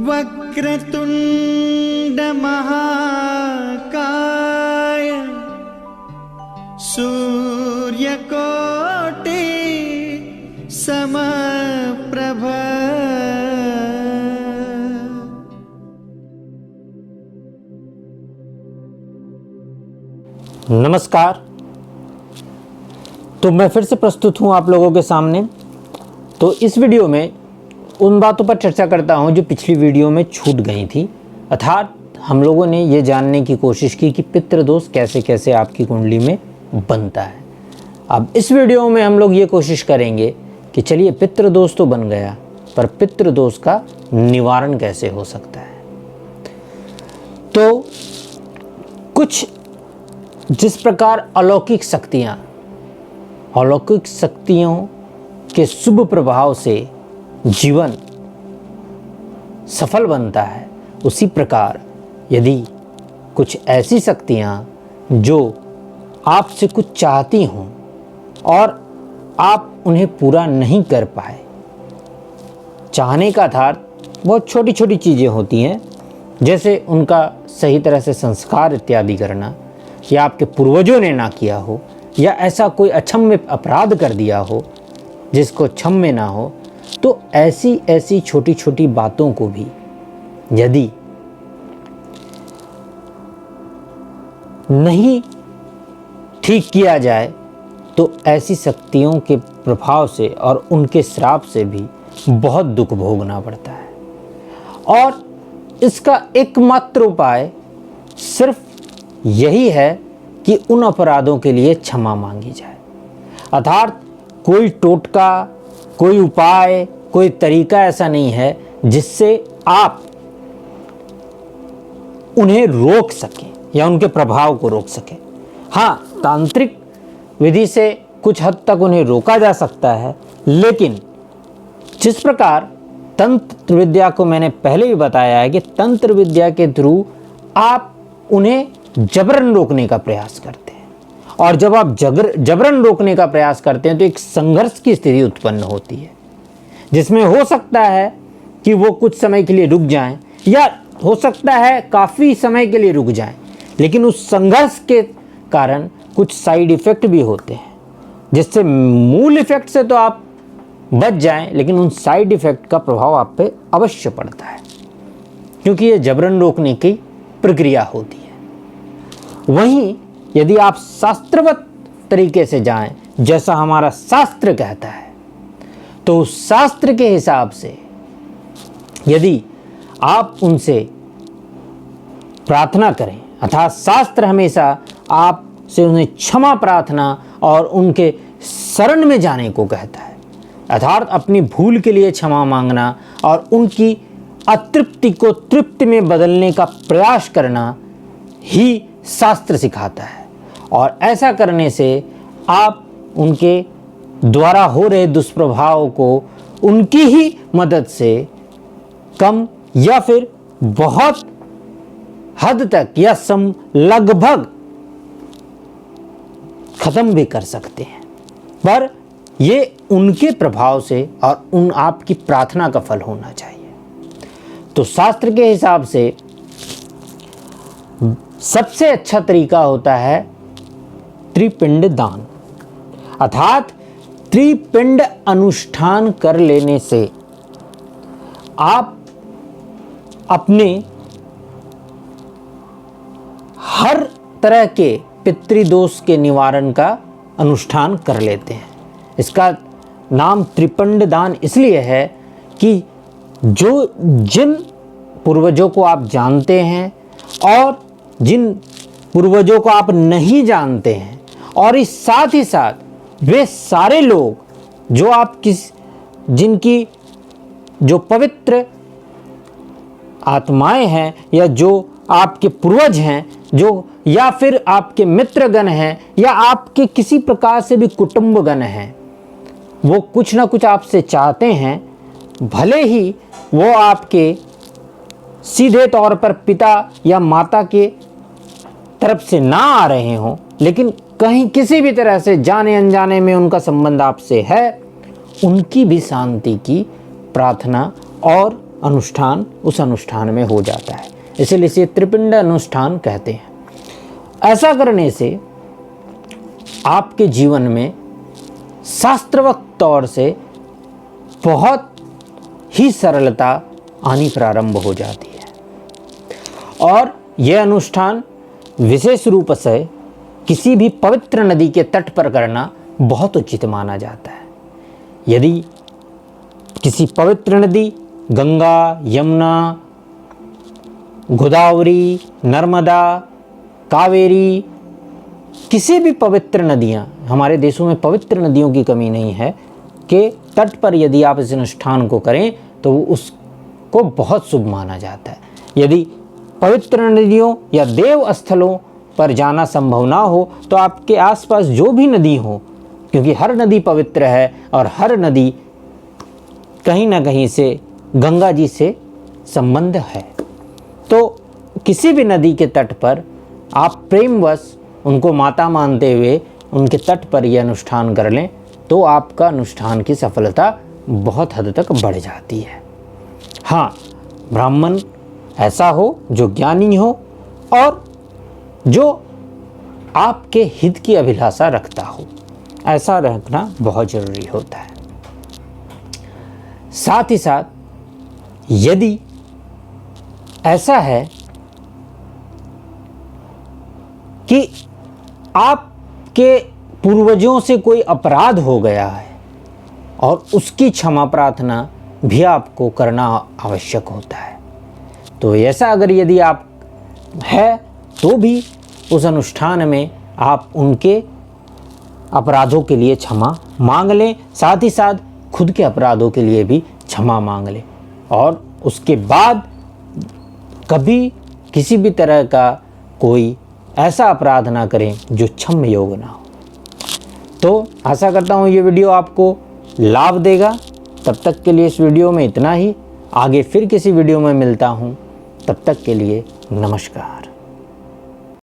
वक्रतुंड महाकाय सूर्यकोटि समप्रभ। नमस्कार। तो मैं फिर से प्रस्तुत हूं आप लोगों के सामने। तो इस वीडियो में उन बातों पर चर्चा करता हूं जो पिछली वीडियो में छूट गई थी। अर्थात हम लोगों ने ये जानने की कोशिश की कि पितृदोष कैसे कैसे आपकी कुंडली में बनता है। अब इस वीडियो में हम लोग ये कोशिश करेंगे कि चलिए पितृदोष तो बन गया, पर पितृदोष का निवारण कैसे हो सकता है। तो कुछ जिस प्रकार अलौकिक शक्तियों के शुभ प्रभाव से जीवन सफल बनता है, उसी प्रकार यदि कुछ ऐसी शक्तियाँ जो आपसे कुछ चाहती हों और आप उन्हें पूरा नहीं कर पाए। चाहने का अर्थात बहुत छोटी छोटी चीज़ें होती हैं, जैसे उनका सही तरह से संस्कार इत्यादि करना, या आपके पूर्वजों ने ना किया हो, या ऐसा कोई अक्षम्य अपराध कर दिया हो जिसको क्षम्य ना हो। तो ऐसी छोटी छोटी बातों को भी यदि नहीं ठीक किया जाए तो ऐसी शक्तियों के प्रभाव से और उनके श्राप से भी बहुत दुख भोगना पड़ता है। और इसका एकमात्र उपाय सिर्फ यही है कि उन अपराधों के लिए क्षमा मांगी जाए। अर्थात कोई टोटका, कोई उपाय, कोई तरीका ऐसा नहीं है जिससे आप उन्हें रोक सकें या उनके प्रभाव को रोक सकें। हाँ, तांत्रिक विधि से कुछ हद तक उन्हें रोका जा सकता है, लेकिन जिस प्रकार तंत्र विद्या को मैंने पहले भी बताया है कि तंत्र विद्या के थ्रू आप उन्हें जबरन रोकने का प्रयास करते हैं, और जब आप जबरन रोकने का प्रयास करते हैं तो एक संघर्ष की स्थिति उत्पन्न होती है, जिसमें हो सकता है कि वो कुछ समय के लिए रुक जाएं, या हो सकता है काफ़ी समय के लिए रुक जाएं, लेकिन उस संघर्ष के कारण कुछ साइड इफ़ेक्ट भी होते हैं, जिससे मूल इफ़ेक्ट से तो आप बच जाएं, लेकिन उन साइड इफ़ेक्ट का प्रभाव आप पे अवश्य पड़ता है, क्योंकि ये जबरन रोकने की प्रक्रिया होती है। वहीं यदि आप शास्त्रवत तरीके से जाएं, जैसा हमारा शास्त्र कहता है, तो उस शास्त्र के हिसाब से यदि आप उनसे प्रार्थना करें, अर्थात शास्त्र हमेशा आपसे उन्हें क्षमा प्रार्थना और उनके शरण में जाने को कहता है। अर्थात अपनी भूल के लिए क्षमा मांगना और उनकी अतृप्ति को तृप्ति में बदलने का प्रयास करना ही शास्त्र सिखाता है। और ऐसा करने से आप उनके द्वारा हो रहे दुष्प्रभाव को उनकी ही मदद से कम या फिर बहुत हद तक या लगभग खत्म भी कर सकते हैं, पर ये उनके प्रभाव से और उन आपकी प्रार्थना का फल होना चाहिए। तो शास्त्र के हिसाब से सबसे अच्छा तरीका होता है त्रिपिंड दान, अर्थात त्रिपिंड अनुष्ठान कर लेने से आप अपने हर तरह के पितृदोष के निवारण का अनुष्ठान कर लेते हैं। इसका नाम त्रिपिंड दान इसलिए है कि जिन पूर्वजों को आप जानते हैं और जिन पूर्वजों को आप नहीं जानते हैं, और इस साथ ही साथ वे सारे लोग जो आप जिनकी जो पवित्र आत्माएं हैं, या जो आपके पूर्वज हैं, जो या फिर आपके मित्रगण हैं, या आपके किसी प्रकार से भी कुटुंबगण हैं, वो कुछ ना कुछ आपसे चाहते हैं। भले ही वो आपके सीधे तौर पर पिता या माता के तरफ से ना आ रहे हों, लेकिन कहीं किसी भी तरह से जाने अनजाने में उनका संबंध आपसे है, उनकी भी शांति की प्रार्थना और अनुष्ठान उस अनुष्ठान में हो जाता है, इसलिए इसे त्रिपिंड अनुष्ठान कहते हैं। ऐसा करने से आपके जीवन में शास्त्रवत तौर से बहुत ही सरलता आनी प्रारंभ हो जाती है और यह अनुष्ठान विशेष रूप से किसी भी पवित्र नदी के तट पर करना बहुत उचित माना जाता है। यदि किसी पवित्र नदी गंगा, यमुना, गोदावरी, नर्मदा, कावेरी, किसी भी पवित्र नदियाँ, हमारे देशों में पवित्र नदियों की कमी नहीं है, के तट पर यदि आप इस अनुष्ठान को करें तो उसको बहुत शुभ माना जाता है। यदि पवित्र नदियों या देव स्थलों पर जाना संभव ना हो तो आपके आसपास जो भी नदी हो, क्योंकि हर नदी पवित्र है और हर नदी कहीं ना कहीं से गंगा जी से संबंध है, तो किसी भी नदी के तट पर आप प्रेमवश उनको माता मानते हुए उनके तट पर यह अनुष्ठान कर लें तो आपका अनुष्ठान की सफलता बहुत हद तक बढ़ जाती है। हाँ, ब्राह्मण ऐसा हो जो ज्ञानी हो और जो आपके हित की अभिलाषा रखता हो, ऐसा रखना बहुत ज़रूरी होता है। साथ ही साथ यदि ऐसा है कि आपके पूर्वजों से कोई अपराध हो गया है और उसकी क्षमा प्रार्थना भी आपको करना आवश्यक होता है, तो ऐसा अगर यदि आप है तो भी उस अनुष्ठान में आप उनके अपराधों के लिए क्षमा मांग लें, साथ ही साथ खुद के अपराधों के लिए भी क्षमा मांग लें और उसके बाद कभी किसी भी तरह का कोई ऐसा अपराध ना करें जो क्षम्य योग्य ना हो। तो आशा करता हूँ ये वीडियो आपको लाभ देगा। तब तक के लिए इस वीडियो में इतना ही। आगे फिर किसी वीडियो में मिलता हूँ, तब तक के लिए नमस्कार।